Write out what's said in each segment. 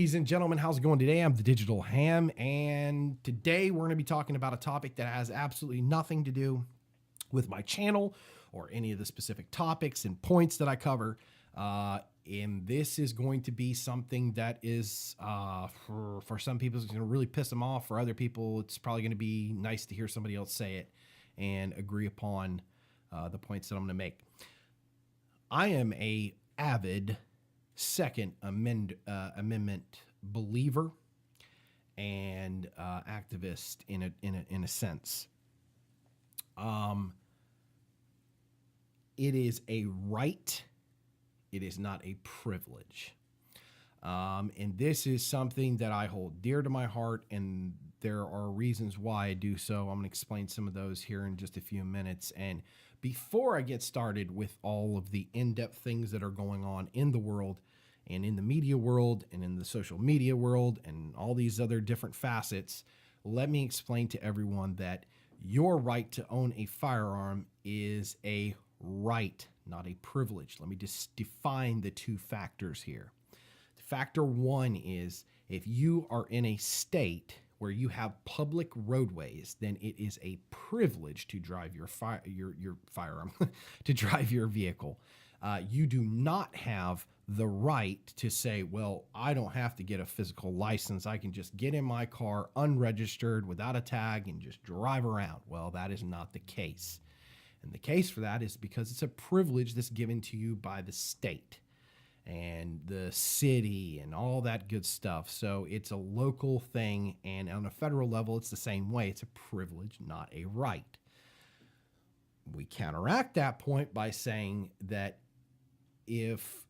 Ladies and gentlemen, how's it going today? I'm the Digital Ham, and today we're going to be talking about a topic that has absolutely nothing to do with my channel or any of the specific topics and points that I cover. And this is going to be something that is, for some people, it's going to really piss them off. For other people, it's probably going to be nice to hear somebody else say it and agree upon the points that I'm going to make. I am a avid Second Amendment believer and activist in a sense. It is a right. It is not a privilege. And this is something that I hold dear to my heart, and there are reasons why I do so. I'm going to explain some of those here in just a few minutes. And before I get started with all of the in-depth things that are going on in the world and in the media world and in the social media world and all these other different facets, let me explain to everyone that your right to own a firearm is a right, not a privilege. Let me just define the two factors here. Factor one is if you are in a state where you have public roadways, then it is a privilege to drive your firearm, to drive your vehicle. You do not have the right to say, well, I don't have to get a physical license. I can just get in my car unregistered without a tag and just drive around. Well, that is not the case. And the case for that is because it's a privilege that's given to you by the state and the city and all that good stuff. So it's a local thing, and on a federal level, it's the same way. It's a privilege, not a right. We counteract that point by saying that if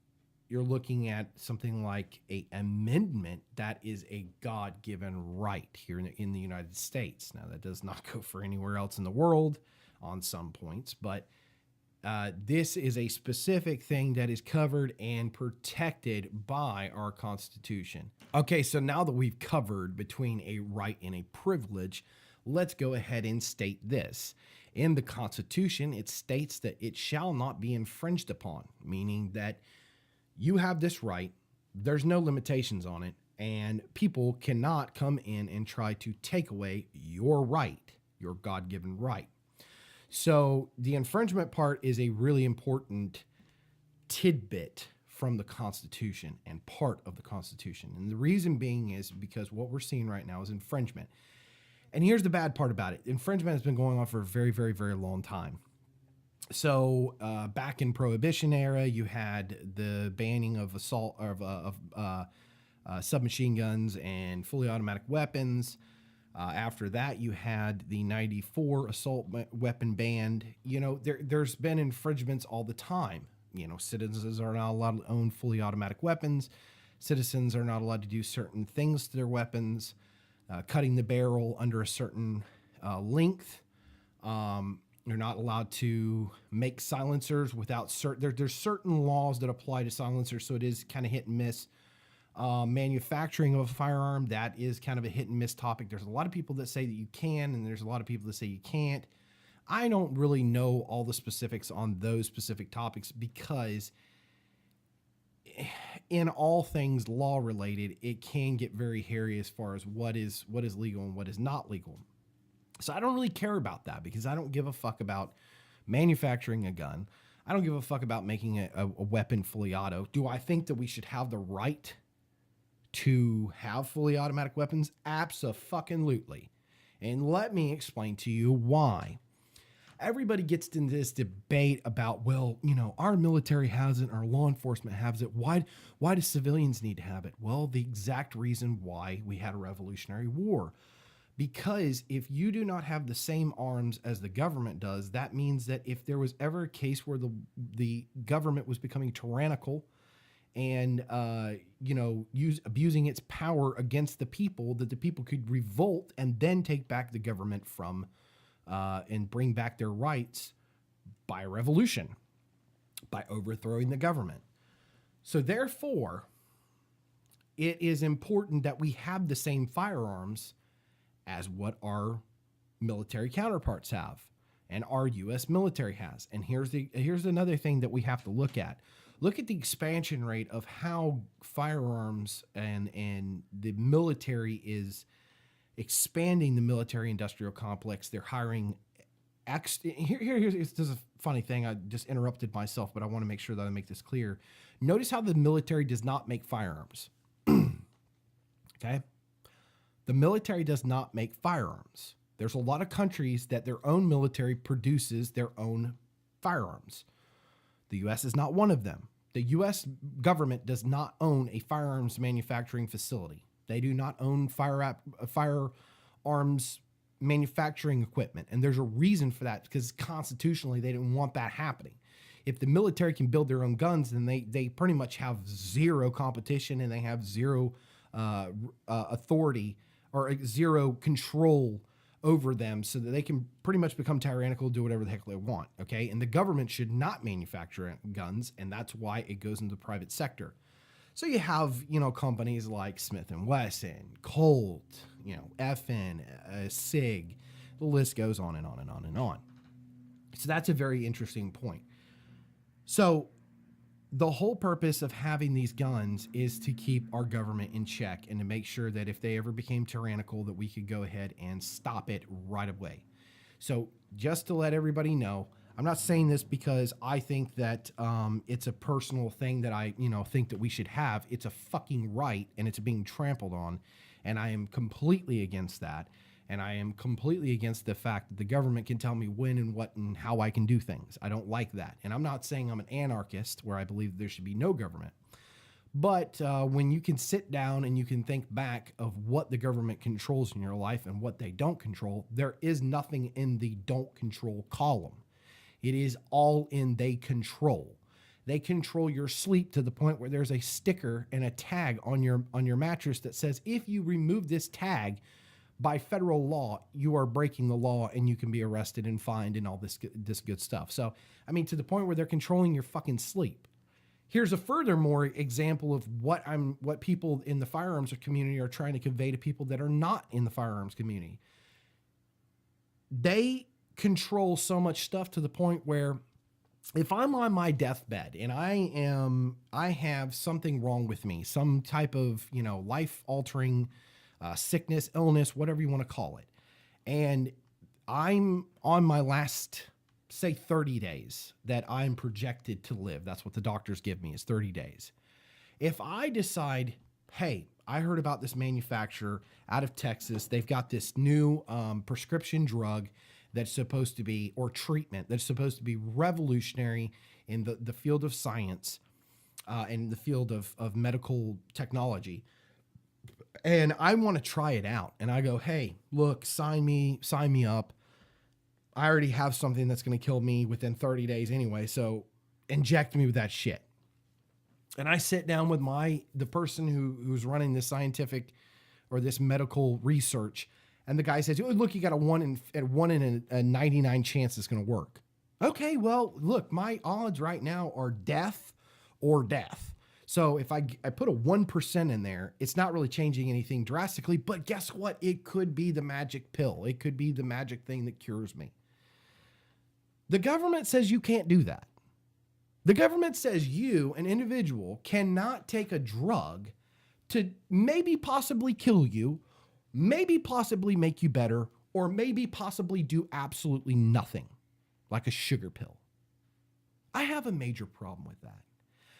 you're looking at something like an amendment, that is a God-given right here in the United States. Now, that does not go for anywhere else in the world on some points, but this is a specific thing that is covered and protected by our Constitution. Okay, so now that we've covered between a right and a privilege, let's go ahead and state this. In the Constitution, it states that it shall not be infringed upon, meaning that you have this right, there's no limitations on it, and people cannot come in and try to take away your right, your God-given right. So the infringement part is a really important tidbit from the Constitution and part of the Constitution. And the reason being is because what we're seeing right now is infringement. And here's the bad part about it. Infringement has been going on for a very, very, very long time. So back in Prohibition era, you had the banning of submachine guns and fully automatic weapons. After that, you had the 94 assault weapon ban. You know, there's been infringements all the time. You know, citizens are not allowed to own fully automatic weapons. Citizens are not allowed to do certain things to their weapons, cutting the barrel under a certain length. You're not allowed to make silencers without there's certain laws that apply to silencers, so it is kind of hit and miss. Manufacturing of a firearm, that is kind of a hit and miss topic. There's a lot of people that say that you can, and there's a lot of people that say you can't. I don't really know all the specifics on those specific topics because in all things law related, it can get very hairy as far as what is legal and what is not legal. So I don't really care about that because I don't give a fuck about manufacturing a gun. I don't give a fuck about making a weapon fully auto. Do I think that we should have the right to have fully automatic weapons? Abso-fucking-lutely. And let me explain to you why. Everybody gets into this debate about, well, you know, our military has it, our law enforcement has it. Why do civilians need to have it? Well, the exact reason why we had a Revolutionary War. Because if you do not have the same arms as the government does, that means that if there was ever a case where the government was becoming tyrannical and, abusing its power against the people, that the people could revolt and then take back the government from, and bring back their rights by revolution, by overthrowing the government. So therefore, it is important that we have the same firearms as what our military counterparts have and our U.S. military has. And here's another thing that we have to look at. Look at the expansion rate of how firearms and the military is expanding the military industrial complex. They're hiring here's this is a funny thing. I just interrupted myself, but I want to make sure that I make this clear. Notice how the military does not make firearms. Okay? The military does not make firearms. There's a lot of countries that their own military produces their own firearms. The U.S. is not one of them. The U.S. government does not own a firearms manufacturing facility. They do not own firearms manufacturing equipment. And there's a reason for that, because constitutionally they didn't want that happening. If the military can build their own guns, then they pretty much have zero competition, and they have zero authority or zero control over them, so that they can pretty much become tyrannical, do whatever the heck they want. Okay. And the government should not manufacture guns. And that's why it goes into the private sector. So you have, companies like Smith & Wesson, Colt, FN, SIG, the list goes on and on and on and on. So that's a very interesting point. So the whole purpose of having these guns is to keep our government in check, and to make sure that if they ever became tyrannical, that we could go ahead and stop it right away. So just to let everybody know, I'm not saying this because I think that it's a personal thing that I, think that we should have. It's a fucking right, and it's being trampled on. And I am completely against that. And I am completely against the fact that the government can tell me when and what and how I can do things. I don't like that. And I'm not saying I'm an anarchist where I believe there should be no government. But when you can sit down and you can think back of what the government controls in your life and what they don't control, there is nothing in the don't control column. It is all in they control. They control your sleep to the point where there's a sticker and a tag on your mattress that says, if you remove this tag, by federal law, you are breaking the law and you can be arrested and fined and all this good stuff. So, I mean, to the point where they're controlling your fucking sleep. Here's a furthermore example of what people in the firearms community are trying to convey to people that are not in the firearms community. They control so much stuff to the point where if I'm on my deathbed and I have something wrong with me, some type of, life-altering sickness, illness, whatever you want to call it, and I'm on my last, say, 30 days that I'm projected to live. That's what the doctors give me, is 30 days. If I decide, hey, I heard about this manufacturer out of Texas, they've got this new prescription drug that's supposed to be, or treatment that's supposed to be revolutionary in the field of science, in the field of medical technology, and I want to try it out. And I go, hey, look, sign me up. I already have something that's going to kill me within 30 days anyway, so inject me with that shit. And I sit down with the person who's running this scientific or this medical research, and the guy says, oh, look, you got a 1 in a 99 chance it's going to work. Okay, well, look, my odds right now are death or death. So if I put a 1% in there, it's not really changing anything drastically, but guess what? It could be the magic pill. It could be the magic thing that cures me. The government says you can't do that. The government says you, an individual, cannot take a drug to maybe possibly kill you, maybe possibly make you better, or maybe possibly do absolutely nothing, like a sugar pill. I have a major problem with that.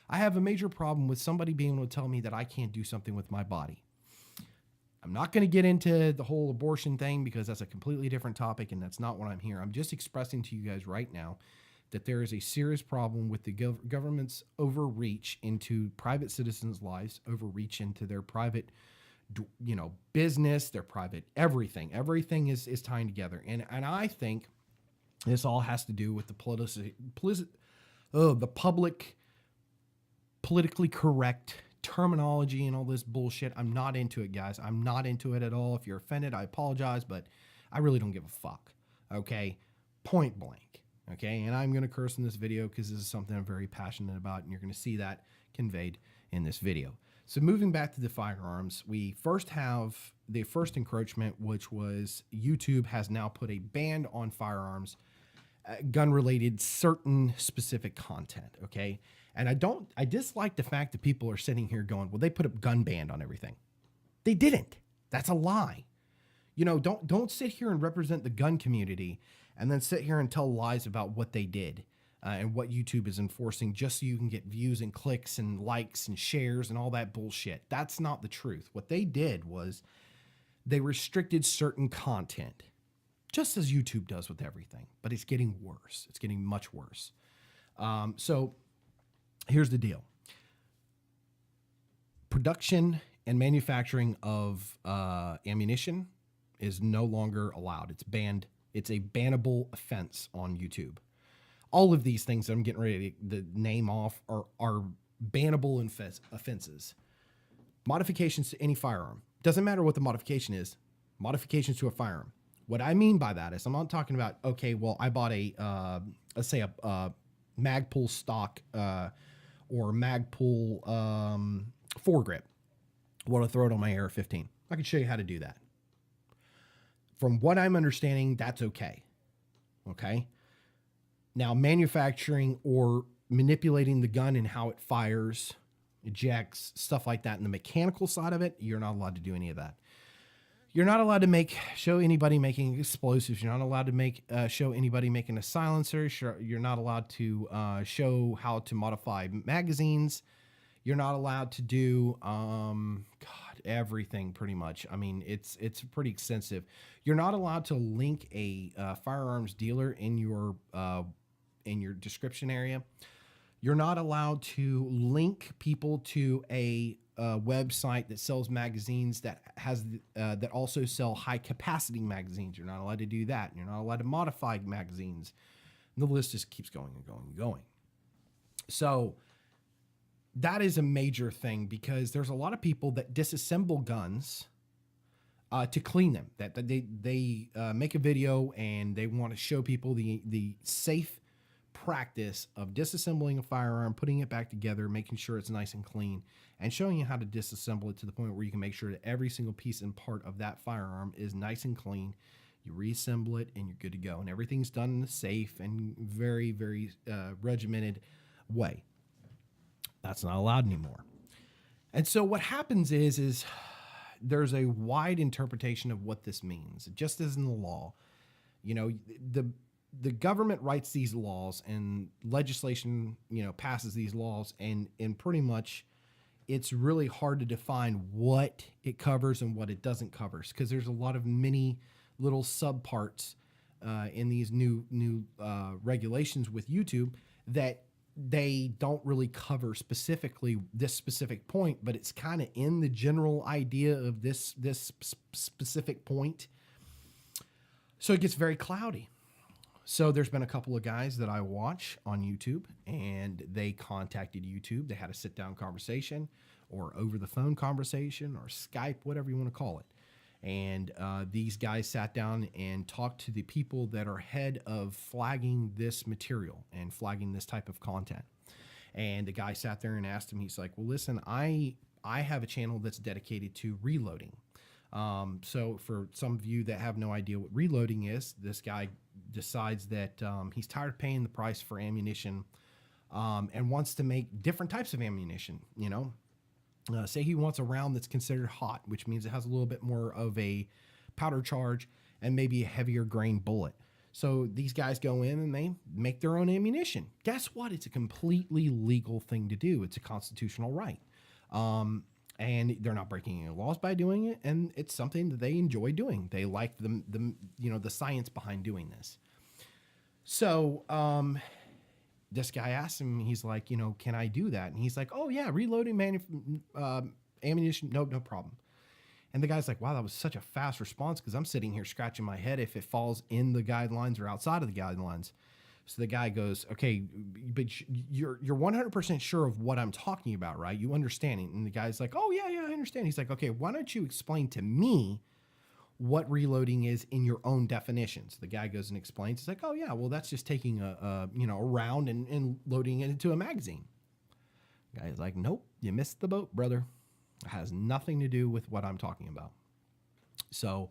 I have a major problem with somebody being able to tell me that I can't do something with my body. I'm not going to get into the whole abortion thing because that's a completely different topic, and that's not what I'm here. I'm just expressing to you guys right now that there is a serious problem with the government's overreach into private citizens' lives, overreach into their private, business, their private everything. Everything is tying together, and I think this all has to do with the public, politically correct terminology and all this bullshit. I'm not into it, guys. I'm not into it at all. If you're offended, I apologize, but I really don't give a fuck. Okay? Point blank. Okay? And I'm going to curse in this video because this is something I'm very passionate about, and you're going to see that conveyed in this video. So moving back to the firearms, we first have the first encroachment, which was YouTube has now put a ban on firearms gun related, certain specific content. Okay. And I dislike the fact that people are sitting here going, well, they put a gun ban on everything. They didn't. That's a lie. Don't sit here and represent the gun community and then sit here and tell lies about what they did and what YouTube is enforcing just so you can get views and clicks and likes and shares and all that bullshit. That's not the truth. What they did was they restricted certain content, just as YouTube does with everything, but it's getting worse. It's getting much worse. So here's the deal. Production and manufacturing of ammunition is no longer allowed. It's banned. It's a bannable offense on YouTube. All of these things that I'm getting ready to name off are bannable offenses. Modifications to any firearm. Doesn't matter what the modification is. Modifications to a firearm. What I mean by that is I'm not talking about, okay, well, I bought let's say a Magpul stock or Magpul foregrip. I want to throw it on my AR-15. I can show you how to do that. From what I'm understanding, that's okay. Okay. Now, manufacturing or manipulating the gun and how it fires, ejects, stuff like that, and the mechanical side of it, you're not allowed to do any of that. You're not allowed to show anybody making explosives. You're not allowed to show anybody making a silencer. You're not allowed to show how to modify magazines. You're not allowed to do, everything pretty much. I mean, it's pretty extensive. You're not allowed to link a firearms dealer in your description area. You're not allowed to link people to a website that sells magazines that also sell high capacity magazines. You're not allowed to do that. You're not allowed to modify magazines. And the list just keeps going and going and going. So that is a major thing because there's a lot of people that disassemble guns to clean them. That they make a video and they want to show people the safe practice of disassembling a firearm, putting it back together, making sure it's nice and clean, and showing you how to disassemble it to the point where you can make sure that every single piece and part of that firearm is nice and clean. You reassemble it and you're good to go. And everything's done in a safe and very, very regimented way. That's not allowed anymore. And so what happens is there's a wide interpretation of what this means, just as in the law. The government writes these laws and legislation, passes these laws, and pretty much it's really hard to define what it covers and what it doesn't cover, because there's a lot of many little subparts in these new regulations with YouTube that they don't really cover specifically this specific point, but it's kind of in the general idea of this specific point. So it gets very cloudy. So there's been a couple of guys that I watch on YouTube, and they contacted YouTube. They had a sit-down conversation or over-the-phone conversation or Skype, whatever you want to call it. And these guys sat down and talked to the people that are head of flagging this material and flagging this type of content. And the guy sat there and asked him, he's like, well, listen, I have a channel that's dedicated to reloading. So for some of you that have no idea what reloading is, this guy decides that he's tired of paying the price for ammunition and wants to make different types of ammunition, say he wants a round that's considered hot, which means it has a little bit more of a powder charge and maybe a heavier grain bullet. So these guys go in and they make their own ammunition. Guess what? It's a completely legal thing to do. It's a constitutional right. And they're not breaking any laws by doing it. And it's something that they enjoy doing. They like the science behind doing this. So, this guy asked him, he's like, can I do that? And he's like, oh yeah, reloading ammunition. No problem. And the guy's like, wow, that was such a fast response, because I'm sitting here scratching my head if it falls in the guidelines or outside of the guidelines. So the guy goes, okay, but you're 100% sure of what I'm talking about, right? You understand it. And the guy's like, oh yeah, I understand. He's like, okay, why don't you explain to me what reloading is in your own definitions? The guy goes and explains. He's like, oh yeah, well, that's just taking a round and loading it into a magazine. The guy's like, nope, you missed the boat, brother. It has nothing to do with what I'm talking about. So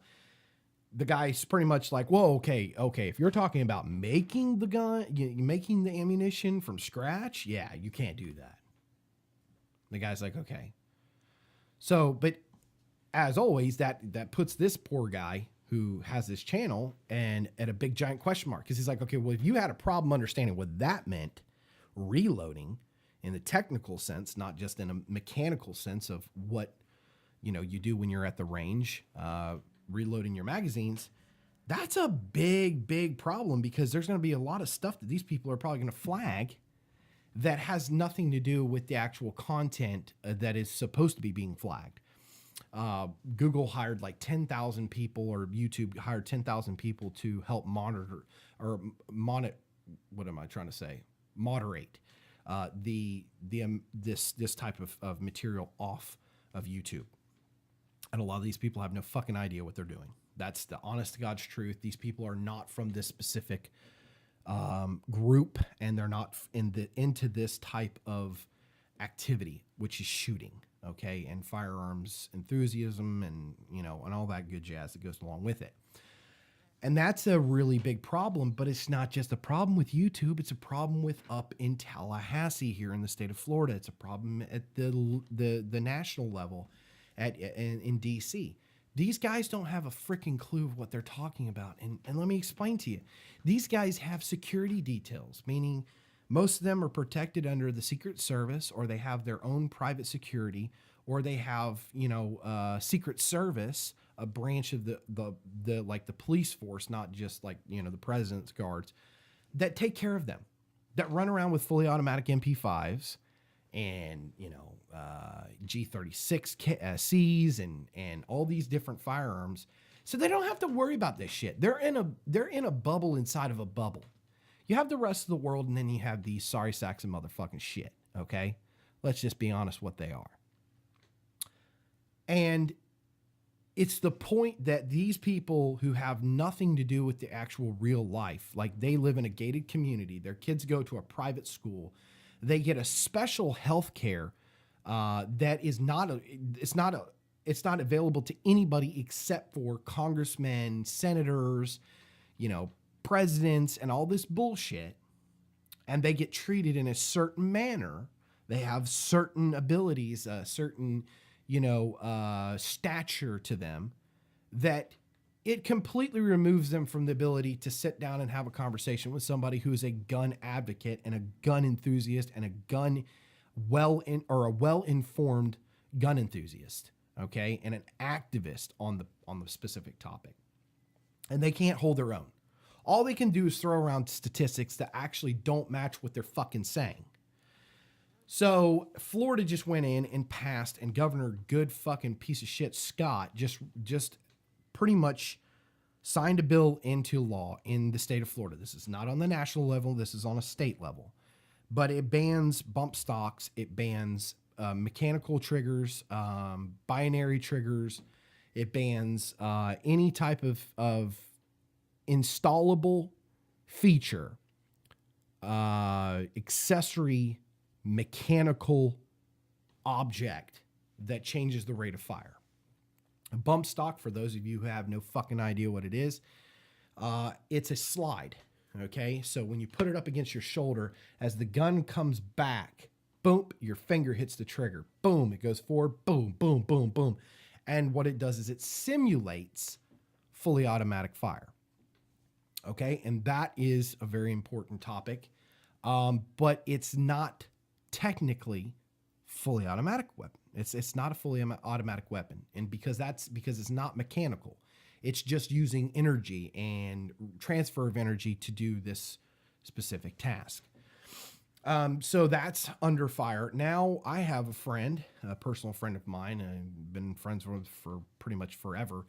the guy's pretty much like, whoa, okay. If you're talking about making the gun, making the ammunition from scratch, yeah, you can't do that. The guy's like, okay. So, but as always, that puts this poor guy who has this channel and at a big giant question mark, because he's like, okay, well, if you had a problem understanding what that meant, reloading in the technical sense, not just in a mechanical sense of what you do when you're at the range, reloading your magazines, that's a big problem, because there's going to be a lot of stuff that these people are probably going to flag that has nothing to do with the actual content that is supposed to be being flagged. Google hired like 10,000 people, or YouTube hired 10,000 people to help monitor or what am I trying to say? Moderate this type of material off of YouTube. And a lot of these people have no fucking idea what they're doing. That's the honest to God's truth. These people are not from this specific group, and they're not into this type of activity, which is shooting, okay, and firearms enthusiasm, and and all that good jazz that goes along with it. And that's a really big problem, but it's not just a problem with YouTube. It's a problem with up in Tallahassee here in the state of Florida. It's a problem at the national level in DC. These guys don't have a freaking clue of what they're talking about. And let me explain to you. These guys have security details, meaning most of them are protected under the Secret Service, or they have their own private security, or they have, Secret Service, a branch of the like the police force, not just like, the president's guards, that take care of them, that run around with fully automatic MP5s and, G36Cs and all these different firearms. So they don't have to worry about this shit. They're in a bubble inside of a bubble. You have the rest of the world, and then you have these sorry sacks of motherfucking shit. Okay. Let's just be honest what they are. And it's the point that these people who have nothing to do with the actual real life, like they live in a gated community, their kids go to a private school, they get a special health care that is it's not available to anybody except for congressmen, senators, presidents, and all this bullshit. And they get treated in a certain manner. They have certain abilities, certain stature to them, that it completely removes them from the ability to sit down and have a conversation with somebody who is a gun advocate and a gun enthusiast and a well-informed gun enthusiast, okay, and an activist on the specific topic. And they can't hold their own. All they can do is throw around statistics that actually don't match what they're fucking saying. So Florida just went in and passed, and Governor good fucking piece of shit Scott just pretty much signed a bill into law in the state of Florida. This is not on the national level. This is on a state level. But it bans bump stocks. It bans mechanical triggers, binary triggers. It bans any type of installable feature, accessory mechanical object that changes the rate of fire. A bump stock, for those of you who have no fucking idea what it is, it's a slide, okay? So when you put it up against your shoulder, as the gun comes back, boom, your finger hits the trigger. Boom, it goes forward, boom, boom, boom, boom. And what it does is it simulates fully automatic fire, okay? And that is a very important topic, but it's not technically fully automatic weapon. It's not a fully automatic weapon. And because it's not mechanical, it's just using energy and transfer of energy to do this specific task. So that's under fire. Now I have a friend, a personal friend of mine, I've been friends with for pretty much forever.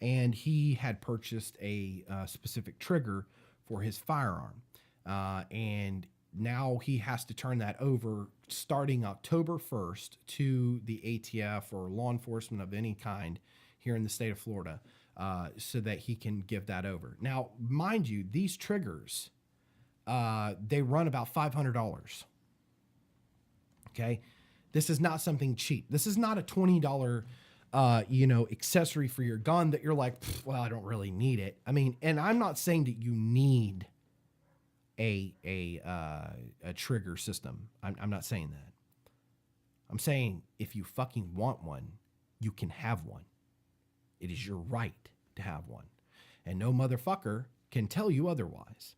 And he had purchased a specific trigger for his firearm. And now he has to turn that over starting October 1st to the ATF or law enforcement of any kind here in the state of Florida, so that he can give that over. Now, mind you, these triggers, they run about $500. Okay. This is not something cheap. This is not a $20 accessory for your gun that you're like, well, I don't really need it. I mean, and I'm not saying that you need a trigger system. I'm not saying that. I'm saying if you fucking want one, you can have one. It is your right to have one. And no motherfucker can tell you otherwise.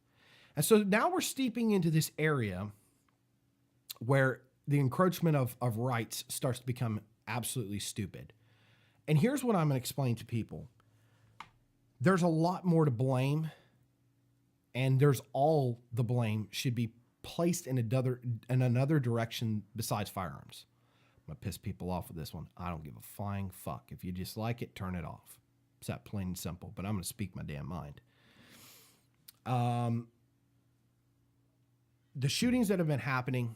And so now we're steeping into this area where the encroachment of rights starts to become absolutely stupid. And here's what I'm going to explain to people. There's a lot more to blame, and there's all the blame should be placed in another direction besides firearms. I'm going to piss people off with this one. I don't give a flying fuck. If you dislike it, turn it off. It's that plain and simple, but I'm going to speak my damn mind. The shootings that have been happening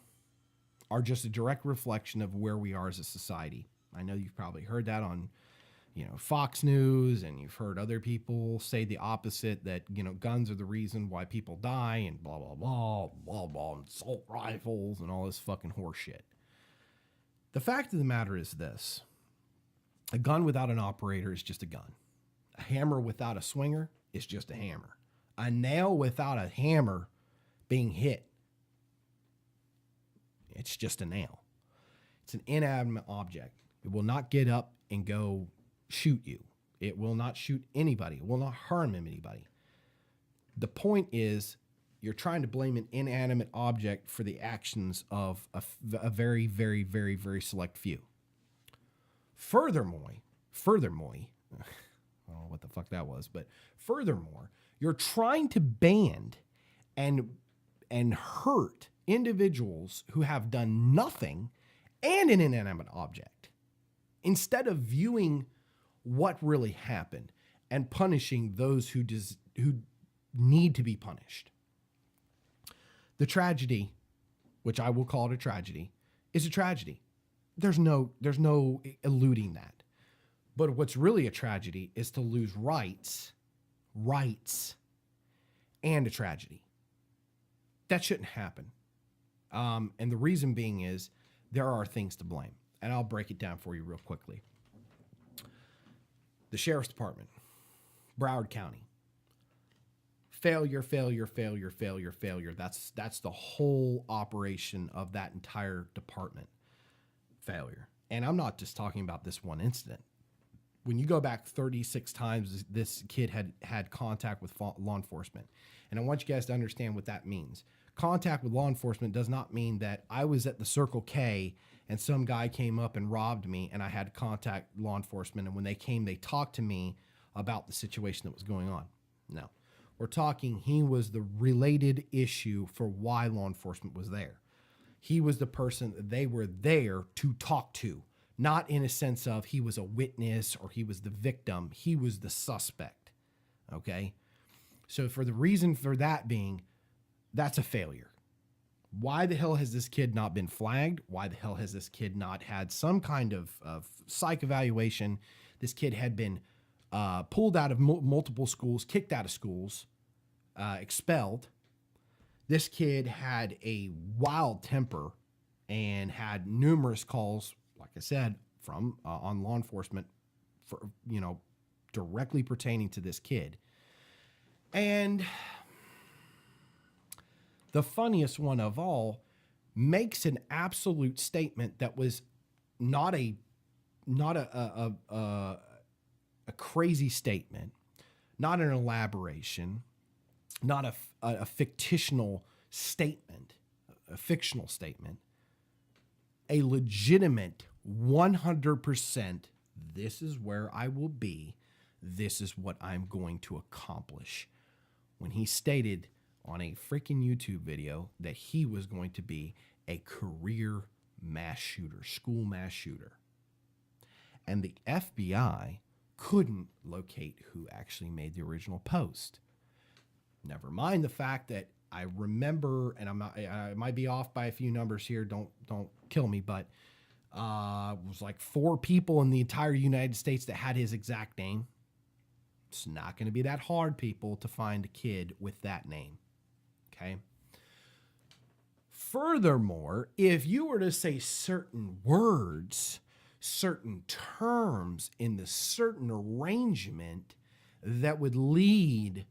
are just a direct reflection of where we are as a society. I know you've probably heard that on, Fox News, and you've heard other people say the opposite, that, guns are the reason why people die and blah, blah, blah, blah, blah, and assault rifles and all this fucking horse shit. The fact of the matter is this: a gun without an operator is just a gun. A hammer without a swinger is just a hammer. A nail without a hammer being hit, it's just a nail. It's an inanimate object. It will not get up and go shoot you. It will not shoot anybody. It will not harm anybody. The point is, you're trying to blame an inanimate object for the actions of a very, very, very, very select few. Furthermore, I don't know what the fuck that was, but furthermore, you're trying to ban and hurt individuals who have done nothing and an inanimate object, instead of viewing what really happened and punishing those who need to be punished. The tragedy, which I will call it a tragedy, is a tragedy. There's no eluding that. But what's really a tragedy is to lose rights, and a tragedy. That shouldn't happen. And the reason being is there are things to blame. And I'll break it down for you real quickly. The Sheriff's Department, Broward County. Failure. That's the whole operation of that entire department. Failure. And I'm not just talking about this one incident. When you go back 36 times, this kid had contact with law enforcement. And I want you guys to understand what that means. Contact with law enforcement does not mean that I was at the Circle K and some guy came up and robbed me and I had to contact law enforcement. And when they came, they talked to me about the situation that was going on. No. We're talking he was the related issue for why law enforcement was there. He was the person that they were there to talk to, not in a sense of he was a witness or he was the victim. He was the suspect, okay? So for the reason for that being, that's a failure. Why the hell has this kid not been flagged? Why the hell has this kid not had some kind of psych evaluation? This kid had been pulled out of multiple schools, kicked out of schools, expelled. This kid had a wild temper and had numerous calls, like I said, from on law enforcement for, directly pertaining to this kid. And the funniest one of all makes an absolute statement that was not a crazy statement, not an elaboration, not a fictional statement, a fictional statement, a legitimate 100%, this is where I will be, this is what I'm going to accomplish. When he stated on a freaking YouTube video that he was going to be a career mass shooter, school mass shooter. And the FBI couldn't locate who actually made the original post. Never mind the fact that I remember, and I might be off by a few numbers here, don't kill me, but it was like 4 people in the entire United States that had his exact name. It's not going to be that hard, people, to find a kid with that name. Okay. Furthermore, if you were to say certain words, certain terms in the certain arrangement that would lead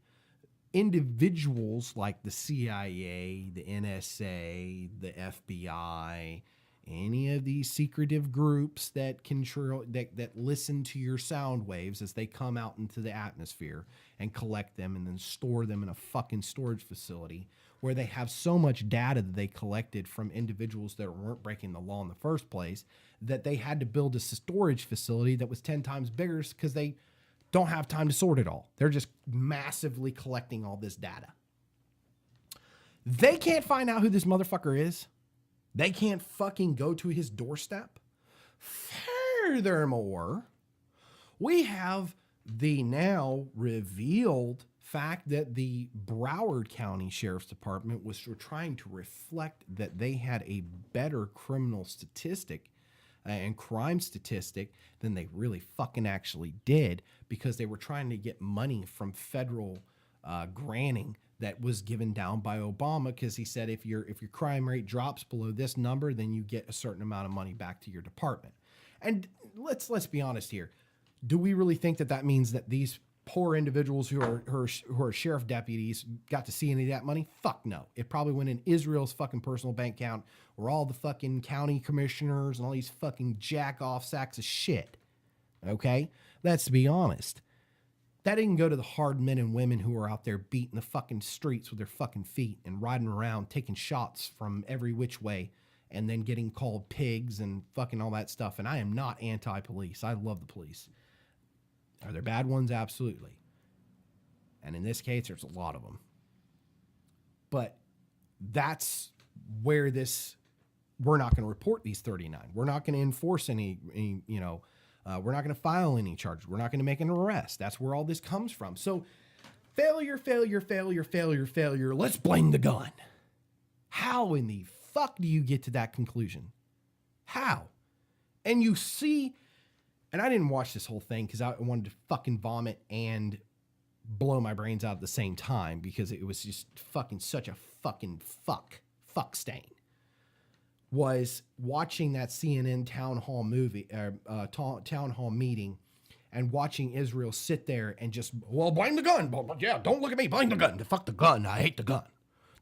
individuals like the CIA, the NSA, the FBI, any of these secretive groups that control that listen to your sound waves as they come out into the atmosphere and collect them and then store them in a fucking storage facility where they have so much data that they collected from individuals that weren't breaking the law in the first place that they had to build a storage facility that was 10 times bigger because they don't have time to sort it all. They're just massively collecting all this data. They can't find out who this motherfucker is. They can't fucking go to his doorstep. Furthermore, we have the now revealed fact that the Broward County Sheriff's Department was trying to reflect that they had a better criminal statistic and crime statistic than they really fucking actually did, because they were trying to get money from federal granting that was given down by Obama, because he said if your crime rate drops below this number, then you get a certain amount of money back to your department. And let's be honest here. Do we really think that that means that these poor individuals who are sheriff deputies got to see any of that money? Fuck no. It probably went in Israel's fucking personal bank account, where all the fucking county commissioners and all these fucking jack off sacks of shit. Okay? Let's be honest. That didn't go to the hard men and women who are out there beating the fucking streets with their fucking feet and riding around taking shots from every which way and then getting called pigs and fucking all that stuff. And I am not anti-police. I love the police. Are there bad ones? Absolutely. And in this case, there's a lot of them. But that's where we're not going to report these 39. We're not going to enforce any we're not going to file any charges. We're not going to make an arrest. That's where all this comes from. So failure. Let's blame the gun. How in the fuck do you get to that conclusion? How? And you see, and I didn't watch this whole thing because I wanted to fucking vomit and blow my brains out at the same time, because it was just fucking such a fucking fuck stain. Was watching that CNN town hall meeting and watching Israel sit there and just, well, blame the gun. Yeah, don't look at me. Blame the gun. Fuck the gun. I hate the gun.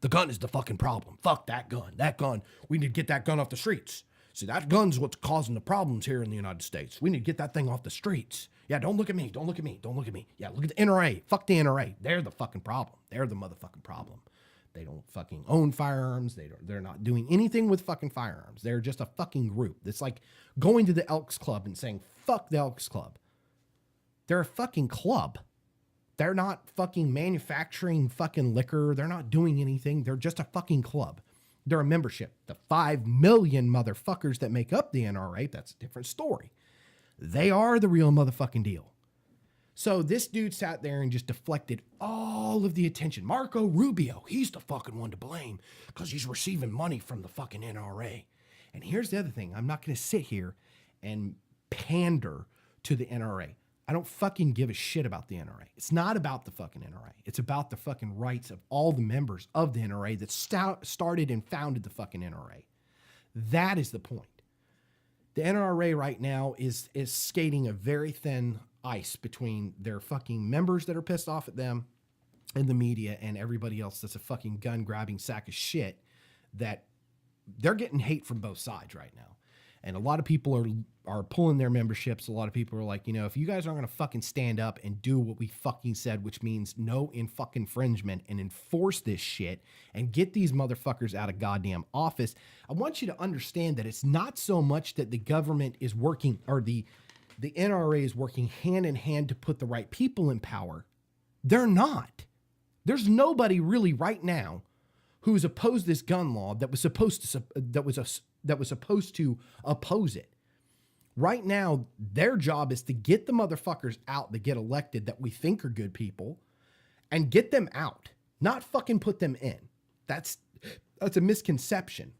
The gun is the fucking problem. Fuck that gun. That gun. We need to get that gun off the streets. See, that gun's what's causing the problems here in the United States. We need to get that thing off the streets. Yeah, don't look at me. Don't look at me. Don't look at me. Yeah, look at the NRA. Fuck the NRA. They're the fucking problem. They're the motherfucking problem. They don't fucking own firearms. They're not doing anything with fucking firearms. They're just a fucking group. It's like going to the Elks Club and saying, fuck the Elks Club. They're a fucking club. They're not fucking manufacturing fucking liquor. They're not doing anything. They're just a fucking club. They're a membership. The 5 million motherfuckers that make up the NRA, that's a different story. They are the real motherfucking deal. So this dude sat there and just deflected all of the attention. Marco Rubio, he's the fucking one to blame because he's receiving money from the fucking NRA. And here's the other thing. I'm not going to sit here and pander to the NRA. I don't fucking give a shit about the NRA. It's not about the fucking NRA. It's about the fucking rights of all the members of the NRA that started and founded the fucking NRA. That is the point. The NRA right now is skating a very thin ice between their fucking members that are pissed off at them and the media and everybody else that's a fucking gun-grabbing sack of shit, that they're getting hate from both sides right now. And a lot of people are pulling their memberships. A lot of people are like, if you guys aren't going to fucking stand up and do what we fucking said, which means no fucking infringement, and enforce this shit and get these motherfuckers out of goddamn office, I want you to understand that it's not so much that the government is working, or the NRA is working hand in hand to put the right people in power. They're not. There's nobody really right now who's opposed this gun law that was supposed to oppose it. Right now, their job is to get the motherfuckers out that get elected that we think are good people and get them out, not fucking put them in. That's a misconception.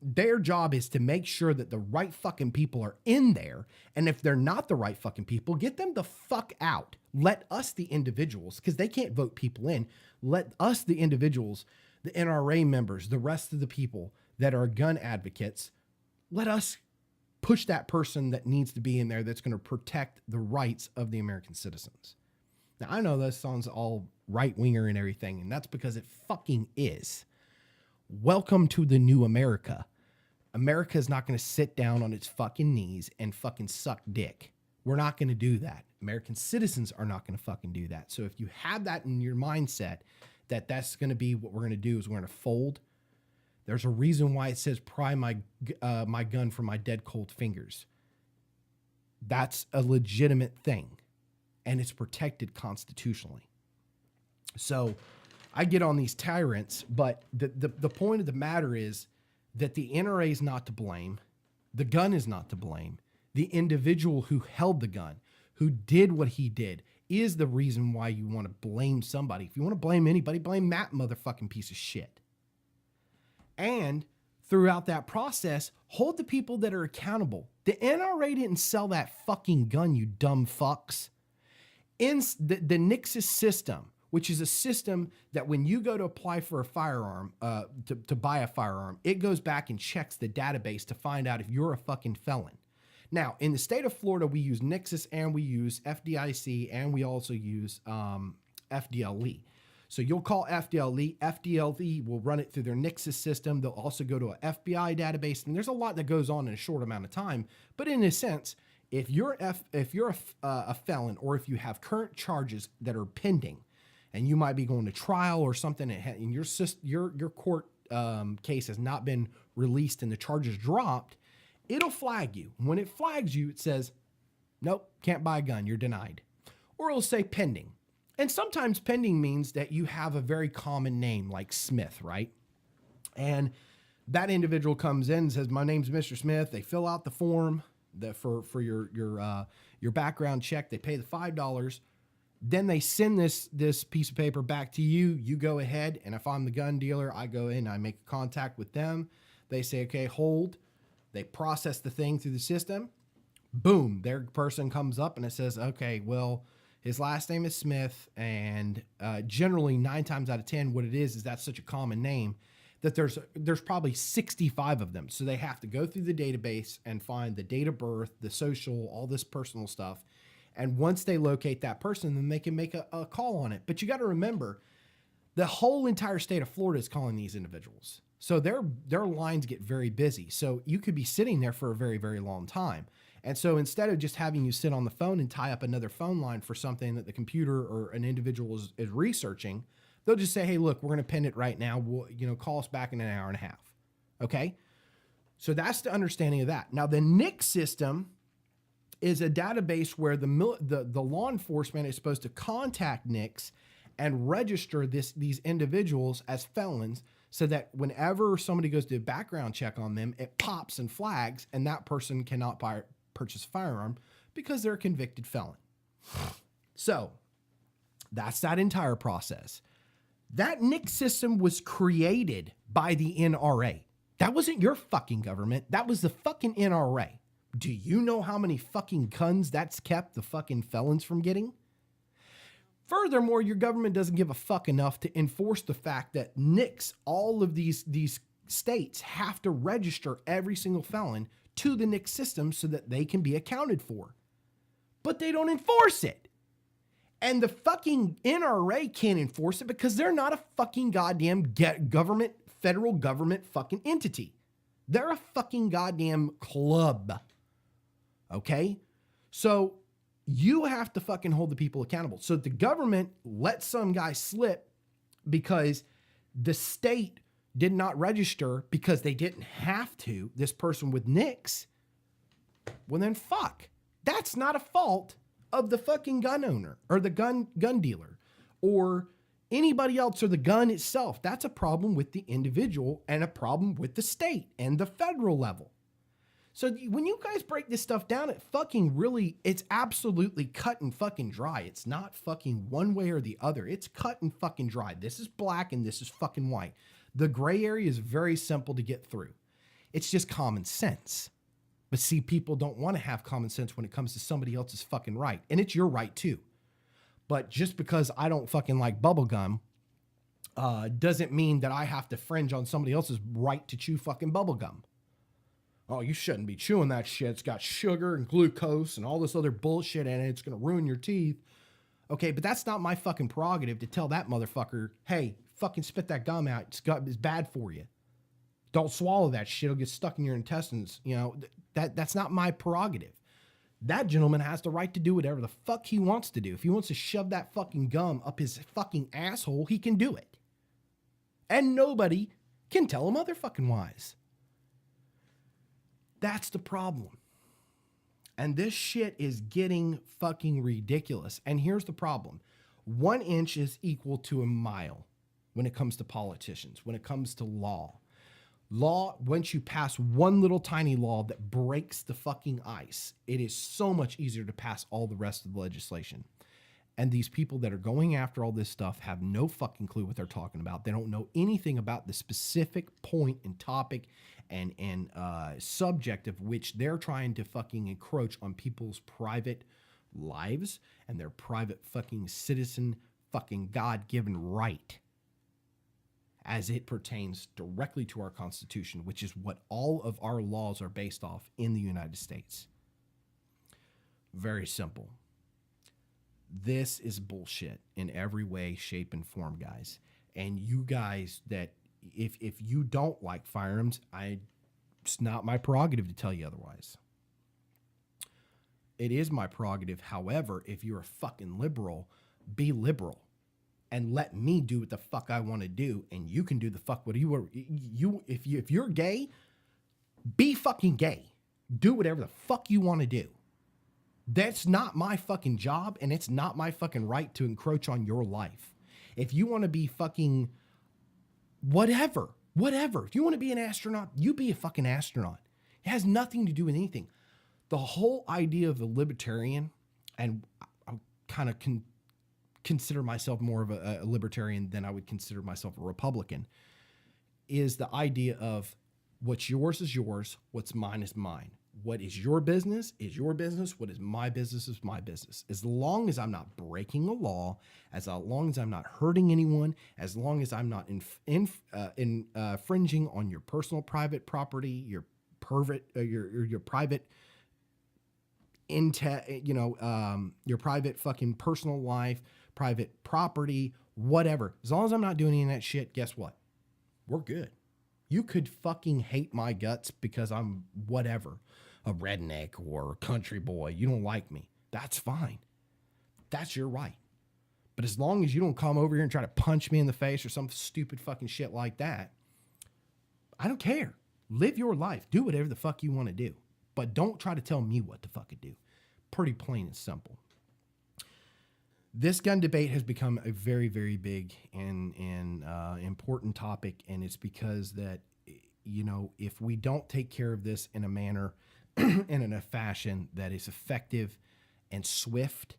Their job is to make sure that the right fucking people are in there. And if they're not the right fucking people, get them the fuck out. Let us, the individuals, because they can't vote people in. Let us, the individuals, the NRA members, the rest of the people that are gun advocates, let us push that person that needs to be in there that's going to protect the rights of the American citizens. Now, I know this sounds all right-winger and everything, and that's because it fucking is. Welcome to the new America. America is not going to sit down on its fucking knees and fucking suck dick. We're not going to do that. American citizens are not going to fucking do that. So if you have that in your mindset that that's going to be what we're going to do is we're going to fold, there's a reason why it says pry my gun from my dead cold fingers. That's a legitimate thing, and it's protected constitutionally. So I get on these tyrants, but the point of the matter is that the NRA is not to blame. The gun is not to blame. The individual who held the gun, who did what he did, is the reason why you want to blame somebody. If you want to blame anybody, blame that motherfucking piece of shit. And throughout that process, hold the people that are accountable. The NRA didn't sell that fucking gun, you dumb fucks. In the Nyx System, which is a system that when you go to apply for a firearm, to buy a firearm, it goes back and checks the database to find out if you're a fucking felon. Now, in the state of Florida, we use Nexus and we use FDIC and we also use FDLE. So you'll call FDLE. FDLE will run it through their Nyx system. They'll also go to an FBI database, and there's a lot that goes on in a short amount of time. But in a sense, if you're a felon, or if you have current charges that are pending, and you might be going to trial or something, and your court case has not been released and the charges dropped, it'll flag you. When it flags you, it says, nope, can't buy a gun, you're denied. Or it'll say pending. And sometimes pending means that you have a very common name like Smith, right? And that individual comes in and says, my name's Mr. Smith. They fill out the form for your background check. They pay the $5. Then they send this piece of paper back to you. You go ahead, and if I'm the gun dealer, I go in, I make contact with them. They say, okay, hold. They process the thing through the system. Boom, their person comes up and it says, okay, well, his last name is Smith, and generally 9 times out of 10, what it is that's such a common name that there's probably 65 of them. So they have to go through the database and find the date of birth, the social, all this personal stuff. And once they locate that person, then they can make a call on it. But you got to remember, the whole entire state of Florida is calling these individuals. So their lines get very busy. So you could be sitting there for a very, very long time. And so instead of just having you sit on the phone and tie up another phone line for something that the computer or an individual is researching, they'll just say, hey, look, we're going to pin it right now. We'll, call us back in an hour and a half. Okay. So that's the understanding of that. Now the Nyx system is a database where the law enforcement is supposed to contact Nyx and register these individuals as felons, so that whenever somebody goes to do a background check on them, it pops and flags, and that person cannot purchase a firearm because they're a convicted felon. So that's that entire process. That Nyx system was created by the NRA. That wasn't your fucking government. That was the fucking NRA. Do you know how many fucking guns that's kept the fucking felons from getting? Furthermore, your government doesn't give a fuck enough to enforce the fact that Nyx, all of these states have to register every single felon to the Nyx system so that they can be accounted for. But they don't enforce it. And the fucking NRA can't enforce it because they're not a fucking goddamn federal government fucking entity. They're a fucking goddamn club. Okay? So you have to fucking hold the people accountable. So the government let some guy slip because the state did not register because they didn't have to, this person with Nyx. Well, then fuck. That's not a fault of the fucking gun owner or the gun dealer or anybody else or the gun itself. That's a problem with the individual and a problem with the state and the federal level. So when you guys break this stuff down, it's absolutely cut and fucking dry. It's not fucking one way or the other. It's cut and fucking dry. This is black and this is fucking white. The gray area is very simple to get through. It's just common sense. But see, people don't want to have common sense when it comes to somebody else's fucking right. And it's your right too. But just because I don't fucking like bubblegum doesn't mean that I have to fringe on somebody else's right to chew fucking bubblegum. Oh, you shouldn't be chewing that shit. It's got sugar and glucose and all this other bullshit in it. It's going to ruin your teeth. Okay, but that's not my fucking prerogative to tell that motherfucker, hey, fucking spit that gum out. It's bad for you. Don't swallow that shit. It'll get stuck in your intestines. You know, that's not my prerogative. That gentleman has the right to do whatever the fuck he wants to do. If he wants to shove that fucking gum up his fucking asshole, he can do it. And nobody can tell him motherfucking wise. That's the problem. And this shit is getting fucking ridiculous. And here's the problem. 1 inch is equal to a mile when it comes to politicians, when it comes to law. Law, once you pass one little tiny law that breaks the fucking ice, it is so much easier to pass all the rest of the legislation. And these people that are going after all this stuff have no fucking clue what they're talking about. They don't know anything about the specific point and topic and subject of which they're trying to fucking encroach on people's private lives and their private fucking citizen fucking God-given right as it pertains directly to our Constitution, which is what all of our laws are based off in the United States. Very simple. This is bullshit in every way, shape, and form, guys. And you guys that, if you don't like firearms, it's not my prerogative to tell you otherwise. It is my prerogative. However, if you're a fucking liberal, be liberal and let me do what the fuck I want to do. And you can do the fuck what if you're gay, be fucking gay. Do whatever the fuck you want to do. That's not my fucking job, and it's not my fucking right to encroach on your life. If you want to be fucking whatever. If you want to be an astronaut, you be a fucking astronaut. It has nothing to do with anything. The whole idea of a libertarian, and I kind of consider myself more of a libertarian than I would consider myself a Republican, is the idea of what's yours is yours, what's mine is mine. What is your business is your business. What is my business is my business. As long as I'm not breaking a law, as long as I'm not hurting anyone, as long as I'm not infringing on your personal private property, your private, your private, your private fucking personal life, private property, whatever. As long as I'm not doing any of that shit, guess what? We're good. You could fucking hate my guts because I'm whatever, a redneck or a country boy. You don't like me. That's fine. That's your right. But as long as you don't come over here and try to punch me in the face or some stupid fucking shit like that, I don't care. Live your life. Do whatever the fuck you want to do. But don't try to tell me what to fucking do. Pretty plain and simple. This gun debate has become a very, very big and important topic, and it's because that, if we don't take care of this in a manner and in a fashion that is effective and swift,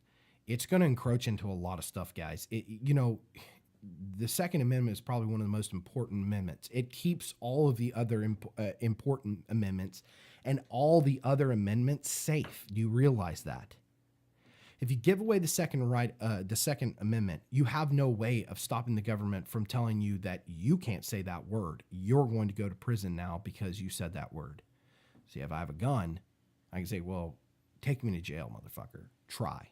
it's going to encroach into a lot of stuff, guys. The Second Amendment is probably one of the most important amendments. It keeps all of the other important amendments and all the other amendments safe. Do you realize that? If you give away the Second Amendment, you have no way of stopping the government from telling you that you can't say that word. You're going to go to prison now because you said that word. See, if I have a gun, I can say, well, take me to jail, motherfucker. Try.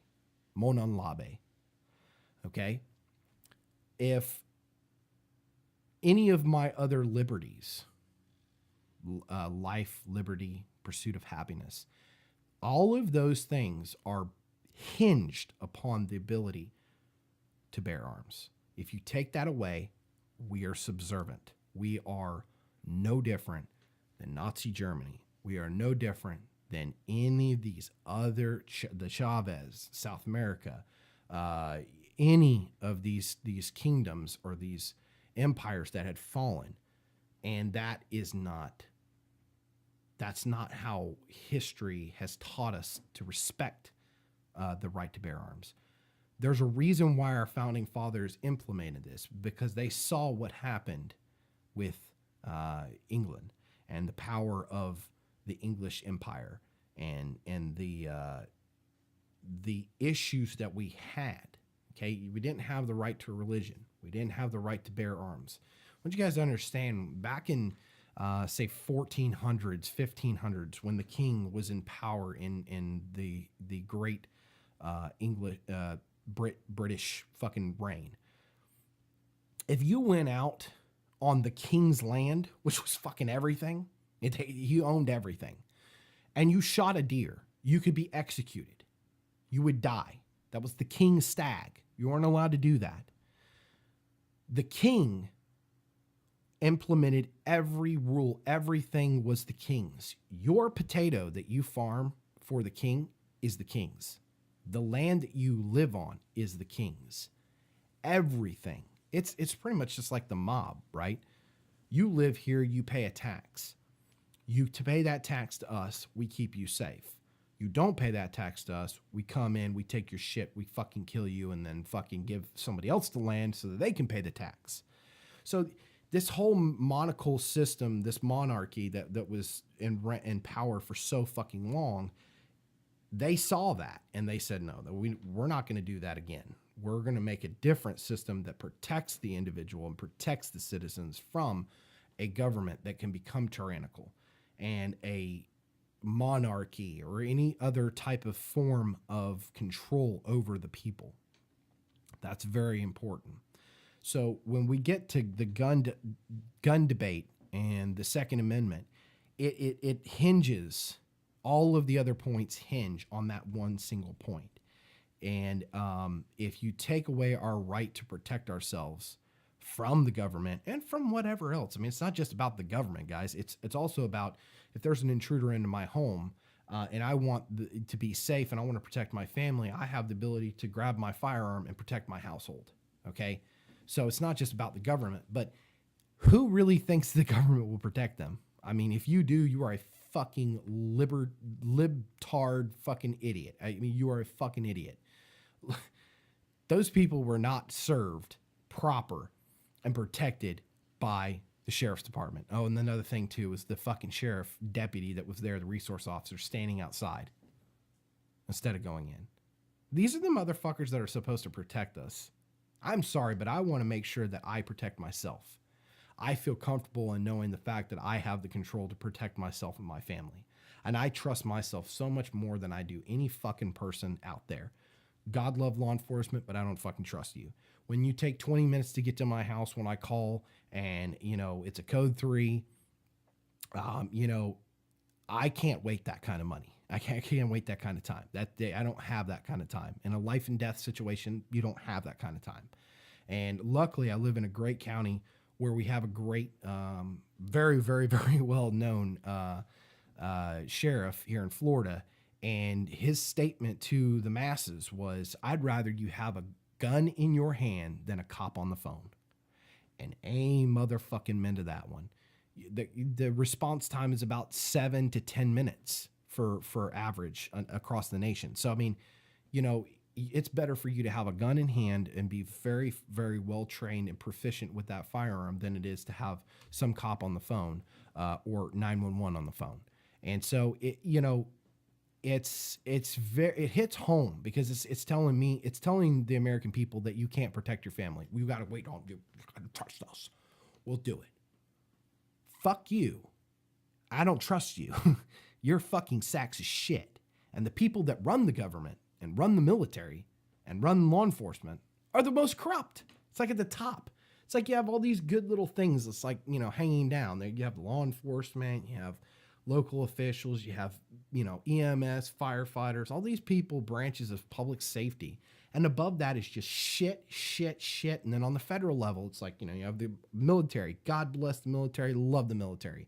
Mon non labe. Okay? If any of my other liberties, life, liberty, pursuit of happiness, all of those things are hinged upon the ability to bear arms. If you take that away, we are subservient. We are no different than Nazi Germany. We are no different than any of these other, the Chavez, South America, any of these kingdoms or these empires that had fallen. And that's not how history has taught us to respect the right to bear arms. There's a reason why our founding fathers implemented this, because they saw what happened with England and the power of the English Empire and the issues that we had. Okay, we didn't have the right to religion. We didn't have the right to bear arms. I want you guys to understand, back in say 1400s, 1500s, when the king was in power in the great English British fucking reign. If you went out on the king's land, which was fucking everything, he owned everything, and you shot a deer, you could be executed. You would die. That was the king's stag. You weren't allowed to do that. The king implemented every rule. Everything was the king's. Your potato that you farm for the king is the king's. The land that you live on is the king's. Everything. It's pretty much just like the mob, right? You live here, you pay a tax. To pay that tax to us, we keep you safe. You don't pay that tax to us, we come in, we take your shit, we fucking kill you, and then fucking give somebody else the land so that they can pay the tax. So this whole monarchical system, this monarchy that was in power for so fucking long, they saw that and they said, no, we're not going to do that again. We're going to make a different system that protects the individual and protects the citizens from a government that can become tyrannical and a monarchy or any other type of form of control over the people. That's very important. So when we get to the gun debate and the Second Amendment, it hinges, all of the other points hinge on that one single point. And if you take away our right to protect ourselves from the government and from whatever else, I mean, it's not just about the government, guys. It's also about if there's an intruder into my home and I want to be safe and I want to protect my family, I have the ability to grab my firearm and protect my household. Okay, so it's not just about the government, but who really thinks the government will protect them? I mean, if you do, you are a fucking libtard fucking idiot. I mean, you are a fucking idiot. Those people were not served proper and protected by the sheriff's department. Oh, and another thing too was the fucking sheriff deputy that was there, the resource officer, standing outside instead of going in. These are the motherfuckers that are supposed to protect us. I'm sorry, but I want to make sure that I protect myself. I feel comfortable in knowing the fact that I have the control to protect myself and my family. And I trust myself so much more than I do any fucking person out there. God love law enforcement, but I don't fucking trust you. When you take 20 minutes to get to my house when I call and, it's a code 3, I can't wait that kind of money. I can't wait that kind of time. That day, I don't have that kind of time. In a life and death situation, you don't have that kind of time. And luckily, I live in a great county where we have a great, very, very, very well-known sheriff here in Florida. And his statement to the masses was, I'd rather you have a gun in your hand than a cop on the phone. And a motherfucking men to that one. The response time is about 7 to 10 minutes for average across the nation. So, I mean, it's better for you to have a gun in hand and be very, very well trained and proficient with that firearm than it is to have some cop on the phone or 911 on the phone. And so it hits home because it's telling the American people that you can't protect your family. We've got to wait on you. You've got to trust us. We'll do it. Fuck you. I don't trust you. You're fucking sacks of shit. And the people that run the government and run the military and run law enforcement are the most corrupt. It's like at the top. It's like you have all these good little things that's like, hanging down. There you have law enforcement, you have local officials, you have, EMS, firefighters, all these people, branches of public safety. And above that is just shit. And then on the federal level, it's like, you have the military. God bless the military. Love the military.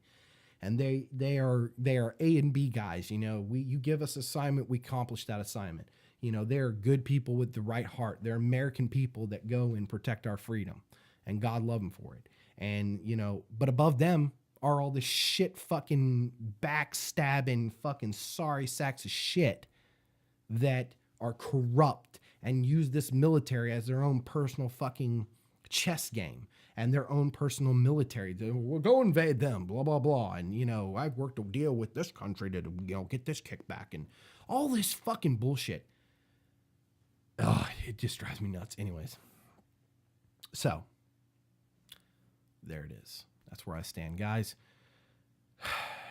And they are A and B guys. You give us assignment, we accomplish that assignment. They're good people with the right heart. They're American people that go and protect our freedom, and God love them for it. And, but above them are all the shit fucking backstabbing fucking sorry sacks of shit that are corrupt and use this military as their own personal fucking chess game and their own personal military. We'll go invade them, blah, blah, blah. And, I've worked a deal with this country to, get this kickback and all this fucking bullshit. Oh, it just drives me nuts. Anyways. So there it is. That's where I stand, guys.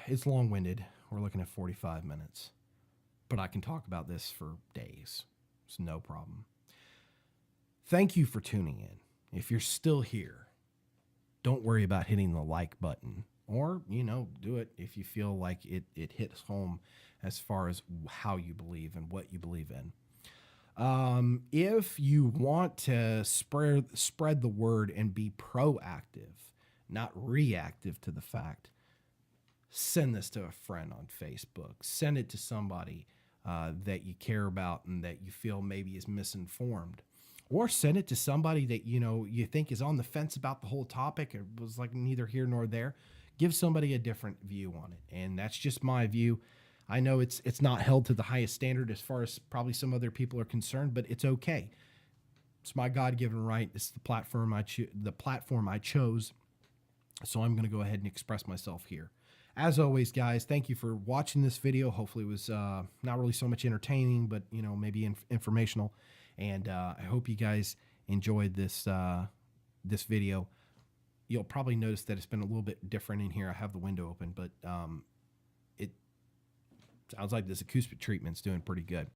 it's long-winded. We're looking at 45 minutes. But I can talk about this for days. It's no problem. Thank you for tuning in. If you're still here, don't worry about hitting the like button. Or, do it if you feel like it hits home as far as how you believe and what you believe in. If you want to spread the word and be proactive, not reactive to the fact, send this to a friend on Facebook. Send it to somebody that you care about and that you feel maybe is misinformed. Or send it to somebody that, you think is on the fence about the whole topic. It was like neither here nor there. Give somebody a different view on it. And that's just my view. I know it's not held to the highest standard as far as probably some other people are concerned, but it's okay. It's my God-given right. It's the platform I chose. So I'm going to go ahead and express myself here. As always, guys, thank you for watching this video. Hopefully it was not really so much entertaining, but, maybe informational. And I hope you guys enjoyed this video. You'll probably notice that it's been a little bit different in here. I have the window open, but it sounds like this acoustic treatment's doing pretty good.